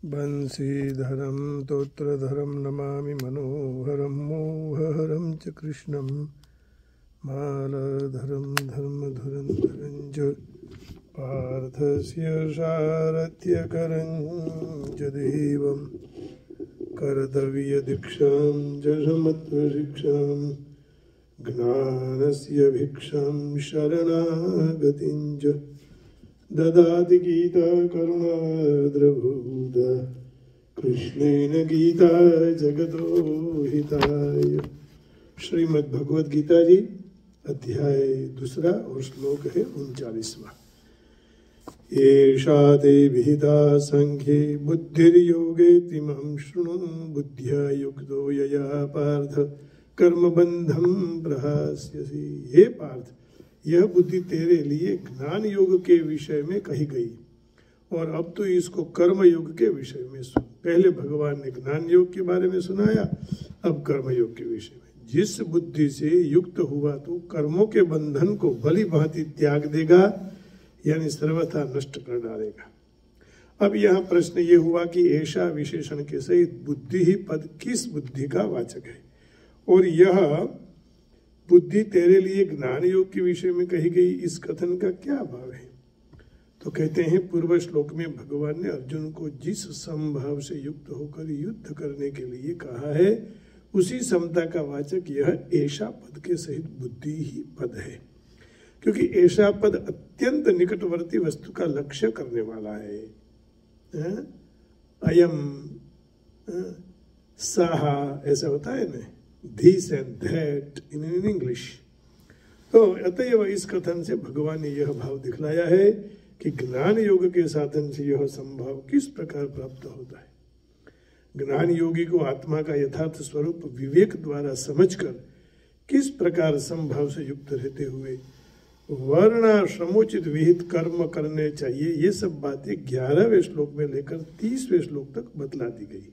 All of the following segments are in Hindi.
बंशीधरं तोत्रधरं नमामि मनोहरं मोहहरं च कृष्णं मालाधरं धर्मधुरन्धरं च पार्थस्य सारथ्यकरं च देवं कर्तव्यदीक्षां च समत्वशिक्षां ज्ञानस्य भिक्षां शरणागतिं च ददाति गीता करुणार्द्रभूता कृष्णेन गीता जगतो हिताय। श्रीमद् भगवद गीता जी अध्याय 2 और श्लोक है 39वां। एषा ते विहिता संख्ये बुद्धिर्योगे तिमं शृणु बुद्ध्या युक्तो यया पार्थ कर्मबंधं प्रहास्यसि। हे पार्थ, यह बुद्धि तेरे लिए ज्ञान योग के विषय में कही गई और अब तो इसको कर्म योग के विषय में सुन। पहले भगवान ने ज्ञान योग के बारे में सुनाया, अब कर्म योग के विषय में। जिस बुद्धि से युक्त हुआ तो कर्मों के बंधन को भली भांति त्याग देगा, यानी सर्वथा नष्ट कर डालेगा। अब यहाँ प्रश्न ये हुआ कि ऐसा विशेषण के सहित बुद्धि ही पद किस बुद्धि का वाचक है, और यह बुद्धि तेरे लिए ज्ञान योग के विषय में कही गई, इस कथन का क्या भाव है? तो कहते हैं, पूर्व श्लोक में भगवान ने अर्जुन को जिस समभाव से युक्त होकर युद्ध करने के लिए कहा है, उसी समता का वाचक यह ऐसा पद के सहित बुद्धि ही पद है, क्योंकि ऐसा पद अत्यंत निकटवर्ती वस्तु का लक्ष्य करने वाला है। अयम साहा ऐसा होता है ना, this and that in English। तो अतएव इस कथन से भगवान ने यह भाव दिखलाया है कि ज्ञान योग के साधन से यह संभाव किस प्रकार प्राप्त होता है। ज्ञान योगी को आत्मा का यथार्थ स्वरूप विवेक द्वारा समझकर किस प्रकार संभाव से युक्त रहते हुए वर्णाश्रमोचित विहित कर्म करने चाहिए, ये सब बातें 11वें श्लोक में लेकर 30वें श्लोक तक बतला दी गई।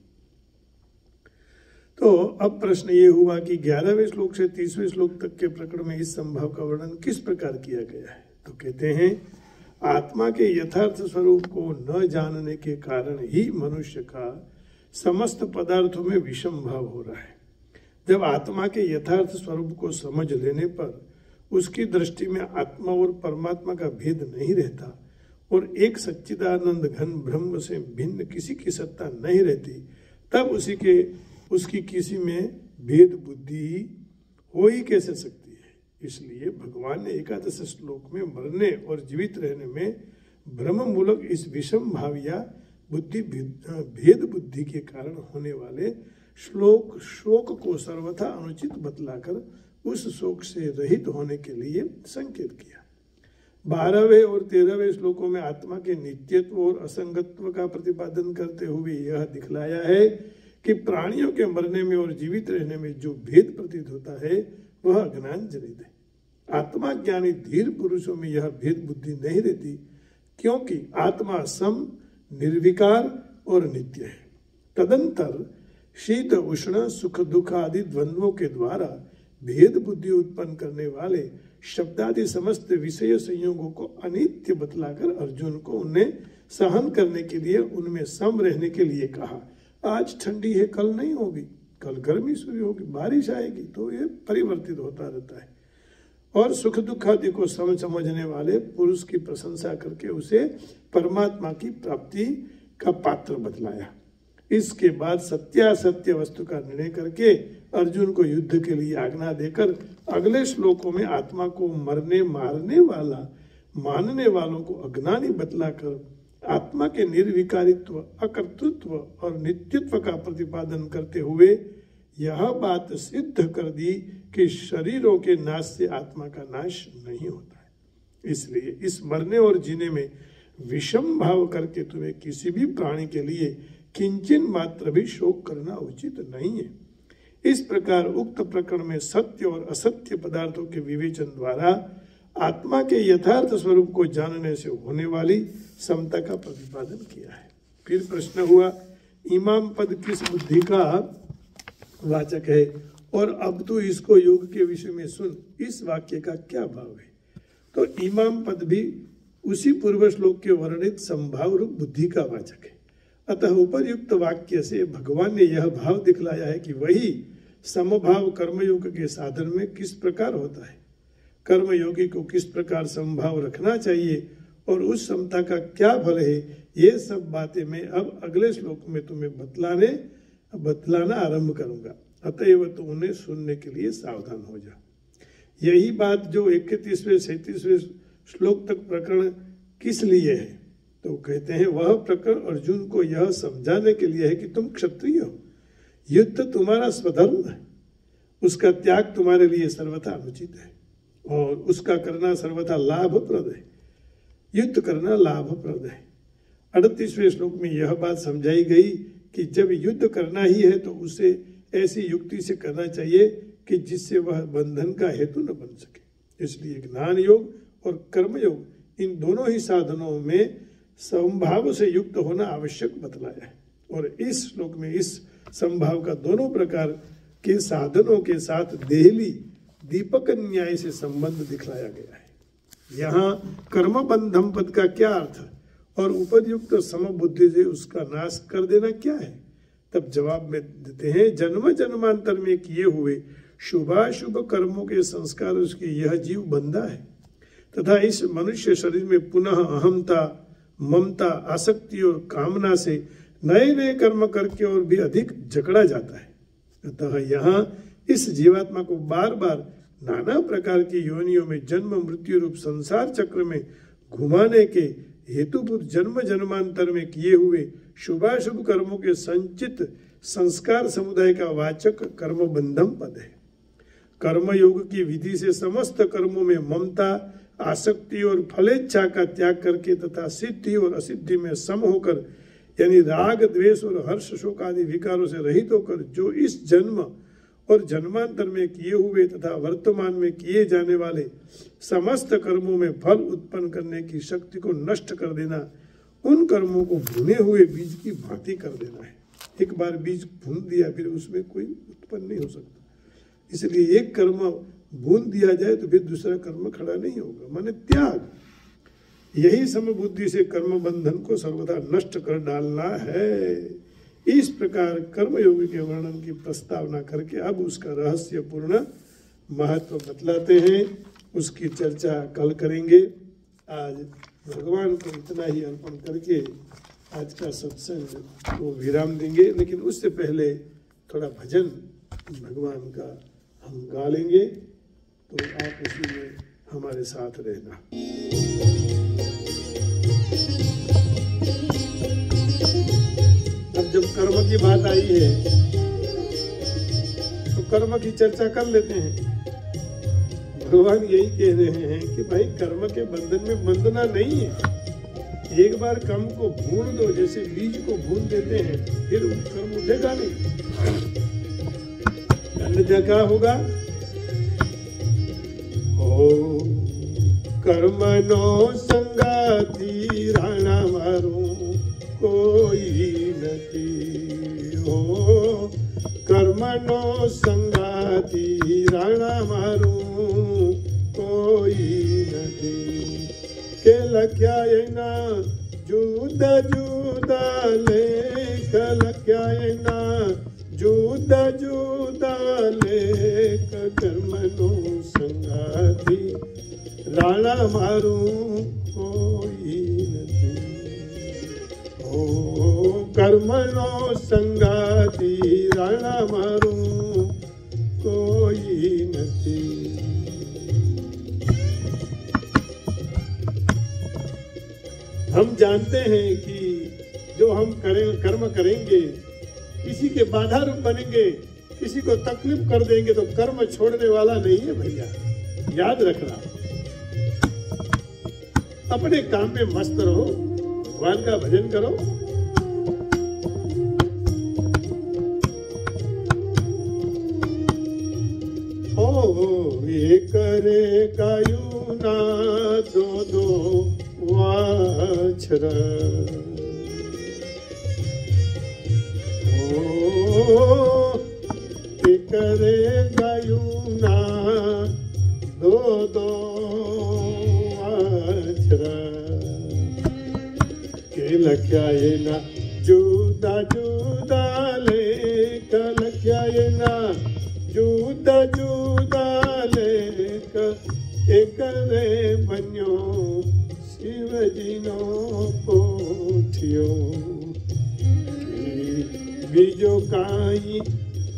तो अब प्रश्न ये हुआ कि 11वें श्लोक से 30वें श्लोक तक के प्रकरण में इस संभाव का वर्णन किस प्रकार किया गया है। तो कहते हैं, आत्मा के यथार्थ स्वरूप को न जानने के कारण ही मनुष्य का समस्त पदार्थों में विषम भाव हो रहा है। जब आत्मा के यथार्थ स्वरूप को समझ लेने पर उसकी दृष्टि में आत्मा और परमात्मा का भेद नहीं रहता और एक सच्चिदानंद घन ब्रह्म से भिन्न किसी की सत्ता नहीं रहती, तब उसकी किसी में भेद बुद्धि हो ही कैसे सकती है। इसलिए भगवान ने 11 श्लोक में मरने और जीवित रहने में भ्रम मूलक इस विषम भाव या बुद्धि भेद बुद्धि के कारण होने वाले शोक को सर्वथा अनुचित बतलाकर उस शोक से रहित होने के लिए संकेत किया। 12वें और 13वें श्लोकों में आत्मा के नित्यत्व और असंगत्व का प्रतिपादन करते हुए यह दिखलाया है कि प्राणियों के मरने में और जीवित रहने में जो भेद प्रतीत होता है वह अज्ञान जनित है। आत्मा ज्ञानी धीर पुरुषों में यह भेद बुद्धि नहीं रहती, क्योंकि आत्मा सम निर्विकार और नित्य है। तदंतर शीत उष्ण सुख दुख आदि द्वंद्वों के द्वारा भेद बुद्धि उत्पन्न करने वाले शब्दादि समस्त विषय संयोगों को अनित्य बतलाकर अर्जुन को उन्हें सहन करने के लिए, उनमें सम रहने के लिए कहा। आज ठंडी है, कल नहीं होगी, कल गर्मी शुरू होगी, बारिश आएगी, तो ये परिवर्तित होता रहता है। और सुख दुख आदि को समझने वाले पुरुष की प्रशंसा करके उसे परमात्मा की प्राप्ति का पात्र बतलाया। इसके बाद सत्यासत्य वस्तु का निर्णय करके अर्जुन को युद्ध के लिए आज्ञा देकर अगले श्लोकों में आत्मा को मरने मारने वाला मानने वालों को अज्ञानी बतलाकर आत्मा के निर्विकारित्व, अकर्तृत्व और नित्यत्व का प्रतिपादन करते हुए यह बात सिद्ध कर दी कि शरीरों के नाश से आत्मा का नाश नहीं होता है। इसलिए इस मरने और जीने में विषम भाव करके तुम्हें किसी भी प्राणी के लिए किंचन मात्र भी शोक करना उचित नहीं है। इस प्रकार उक्त प्रकरण में सत्य और असत्य पदार्थों के विवेचन द्वारा आत्मा के यथार्थ स्वरूप को जानने से होने वाली समता का प्रतिपादन किया है। फिर प्रश्न हुआ, इमाम पद किस बुद्धि का वाचक है, और अब तो इसको योग के विषय में सुन, इस वाक्य का क्या भाव है। तो इमाम पद भी उसी पूर्व श्लोक के वर्णित संभाव रूप बुद्धि का वाचक है। अतः उपर्युक्त वाक्य से भगवान ने यह भाव दिखलाया है कि वही समभाव कर्मयोग के साधन में किस प्रकार होता है, कर्मयोगी को किस प्रकार समभाव रखना चाहिए और उस समता का क्या फल है, ये सब बातें मैं अब अगले श्लोक में तुम्हें बतलाना आरंभ करूंगा। अतएव तो उन्हें सुनने के लिए सावधान हो जा। यही बात जो 31वें 37वें श्लोक तक प्रकरण किस लिए है, तो कहते हैं वह प्रकरण अर्जुन को यह समझाने के लिए है कि तुम क्षत्रिय हो, युद्ध तुम्हारा स्वधर्म है, उसका त्याग तुम्हारे लिए सर्वथा अनुचित है और उसका करना सर्वथा लाभप्रद है। युद्ध करना लाभप्रद है। 38वें श्लोक में यह बात समझाई गई कि जब युद्ध करना ही है तो उसे ऐसी युक्ति से करना चाहिए कि जिससे वह बंधन का हेतु न बन सके। इसलिए ज्ञान योग और कर्म योग इन दोनों ही साधनों में समभाव से युक्त होना आवश्यक बतलाया है और इस श्लोक में इस समभाव का दोनों प्रकार के साधनों के साथ देहली दीपक न्याय से संबंध दिखलाया गया है। यहाँ कर्म बंधम पद का क्या अर्थ और उपयुक्त समबुद्धि से उसका नाश कर देना क्या है, तब जवाब में देते हैं जन्म जन्मांतर में किए हुए शुभाशुभ कर्मों के संस्कार उसकी यह जीव बंधा है तथा इस मनुष्य शरीर में पुनः अहमता, ममता, आसक्ति और कामना से नए नए कर्म करके और भी अधिक जकड़ा जाता है। अतः यहाँ इस जीवात्मा को बार बार नाना प्रकार की योनियों में जन्म मृत्यु रूप संसार चक्र में घुमाने के हेतुभूत जन्म जन्मांतर में किए हुए शुभाशुभ कर्मों के संचित संस्कार समुदाय का वाचक कर्म बंधम पद है। कर्मयोग की विधि से समस्त कर्मों में ममता, आसक्ति और फलेच्छा का त्याग करके तथा सिद्धि और असिद्धि में सम होकर यानी राग द्वेष और हर्ष शोक आदि विकारों से रहित होकर जो इस जन्म और जन्मांतर में किए हुए तथा वर्तमान में किए जाने वाले समस्त कर्मों में फल उत्पन्न करने की शक्ति को नष्ट कर देना, उन कर्मों को भुने हुए बीज की भांति कर देना है। एक बार बीज भून दिया फिर उसमें कोई उत्पन्न नहीं हो सकता, इसलिए एक कर्म भून दिया जाए तो फिर दूसरा कर्म खड़ा नहीं होगा, माने त्याग। यही समबुद्धि से कर्म बंधन को सर्वदा नष्ट कर डालना है। इस प्रकार कर्मयोगी के वर्णन की प्रस्तावना करके अब उसका रहस्यपूर्ण महत्व बतलाते हैं। उसकी चर्चा कल करेंगे। आज भगवान को इतना ही अर्पण करके आज का सत्संग को विराम देंगे, लेकिन उससे पहले थोड़ा भजन भगवान का हम गा लेंगे, तो आप उसी में हमारे साथ रहना। अब जब कर्म की बात आई है तो कर्म की चर्चा कर लेते हैं। भगवान यही कह रहे हैं कि भाई कर्म के बंधन में बंधना नहीं है। एक बार कर्म को भून दो, जैसे बीज को भून देते हैं, फिर कर्म उठेगा नहीं, अन्यथा क्या होगा? ओ कर्मनो संगाती राणा मारू कोई नथी, हो कर्मनो संगाती राणा मारू कोई नथी, के लख्यायना जुदा जुदा लेख, लख्यायना जुदा जुदा लेख, कर्मनो संगाती राणा मारू कोई नथी, ओ कर्मनो संगाती राणा मारू कोई नथी। हम जानते हैं कि जो हम कर्म करेंगे किसी के बाधा रूप बनेंगे, किसी को तकलीफ कर देंगे, तो कर्म छोड़ने वाला नहीं है भैया, याद रखना। अपने काम में मस्त रहो, भगवान का भजन करो। ओ ये करे कायुना दो दो वाछरा, ओ ये करे कायुना दो दो वाछरा, के लख्यायना जो જુદા જુદા લેખ લખ્યા એના જુદા જુદા લેખ એક રે બન્યો શિવજીનો પોથિયો બીજો કાંઈ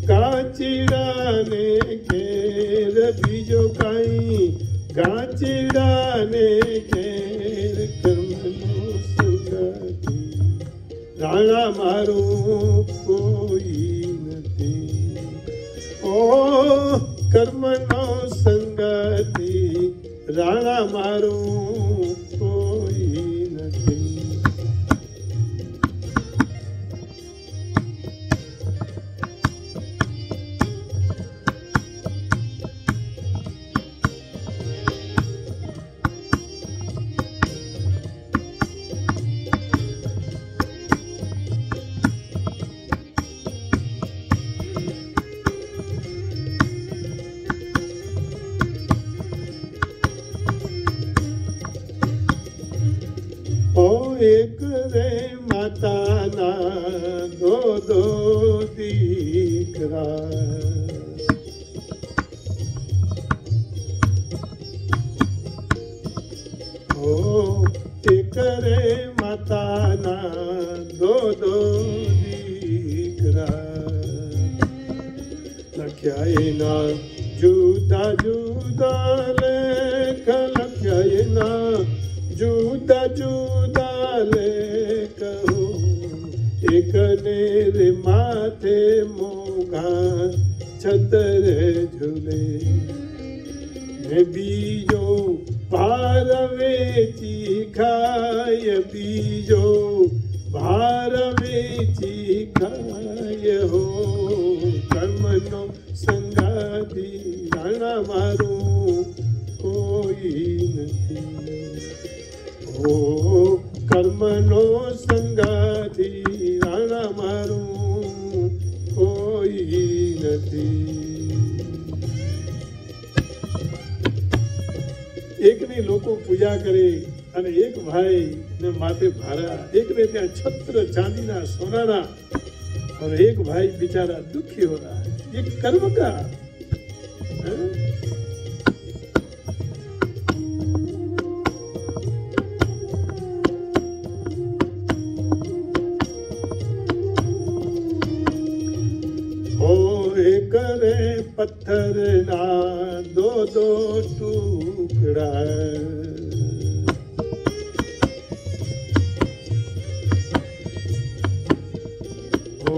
કાચીડાને ઘેર બીજો કાંઈ ગાચીડાને ઘેર કર્મનો સંગાતી રાણા મારું કોઈ નથી ઓ કર્મનો સંગાતી રાણા મારું કોઈ નથી એક રે માતાના દો દીકરા ઓ એક રે માતાના દો દીકરા લખ્યા એના જુદા જુદા લેખ લખ્યા એના જુદા જુદા લેખ એકને રે માથે મોઘા છતરે ઝૂલે ને બીજો ભાર વેચી ખાય બીજો ભાર વેચી ખાય હો કર્મનો સંગાતી રાણા મારું કોઈ નથી ઓ કર્મનો સંગાથી રાણા મારું કોઈ નથી એકની લોકો પૂજા કરે અને એક ભાઈ ને માથે ભારા એકને ત્યાં છત્ર ચાંદીના સોનાના और एक भाई बेचारा दुखी हो रहा है ये कर्म का करे पत्थर ना दो टुकड़ा ओ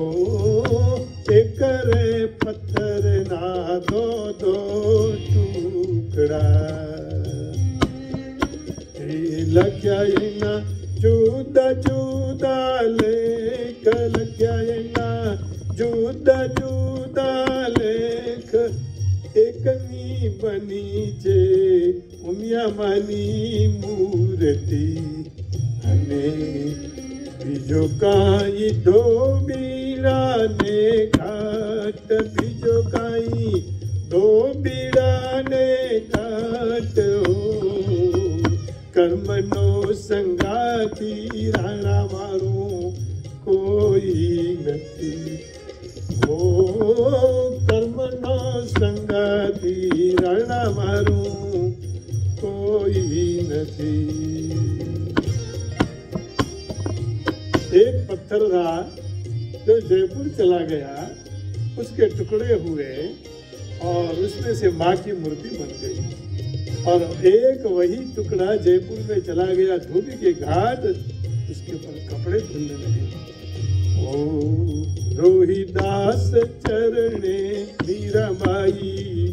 करे पत्थर ना दो टुकड़ा लख्या जुदा जुदा लेख लख्या जुदा जुदा लेख એકની બની છે ઉમિયામાની મૂર્તિ અને બીજો કાંઈ ધોબીડાને ઘાટ બીજો કાંઈ ધોબીડાને ઘાટ કર્મનો સંગાતી રાણા મારું કોઈ નથી ઓ કર્મનો સંગાતી રાણા મારું કોઈ નથી एक पत्थर था जो जयपुर चला गया उसके टुकड़े हुए और उसमें से माँ की मूर्ति बन गई और एक वही टुकड़ा जयपुर में चला गया धोबी के घाट उसके ऊपर कपड़े धुलने लगे ओ रोहिदास चरणे मीराबाई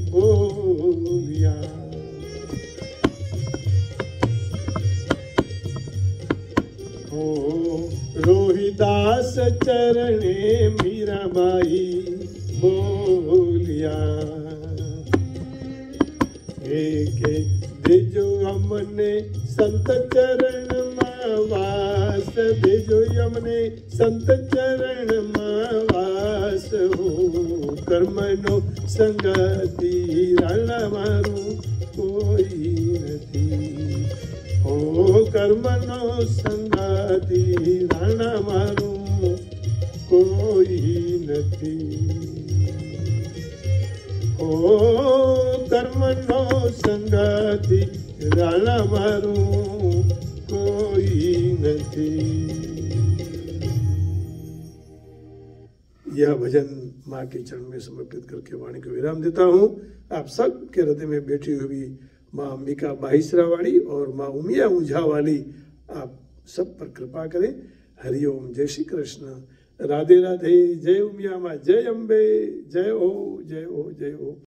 बोलिया ओ रोहिदास चरणे मीराबाई बोलिया के देजो अमने संत चरण वास देजो अमने संत चरण वास हो कर्मनो संगती राणा मारू कोई नहीं हो कर्मनो संगती राणा मारू कोई नहीं। ओ कर्मनो संगाती राणा मारू कोई नहीं। यह भजन माँ के चरण में समर्पित करके वाणी को विराम देता हूँ। आप सब के हृदय में बैठी हुई माँ अंबिका बाहिसरा वाली और माँ उमिया ऊंझा वाली आप सब पर कृपा करें। हरिओम, जय श्री कृष्ण, राधे राधे, जय उमिया माँ, जय अम्बे, जय हो, जय हो, जय हो।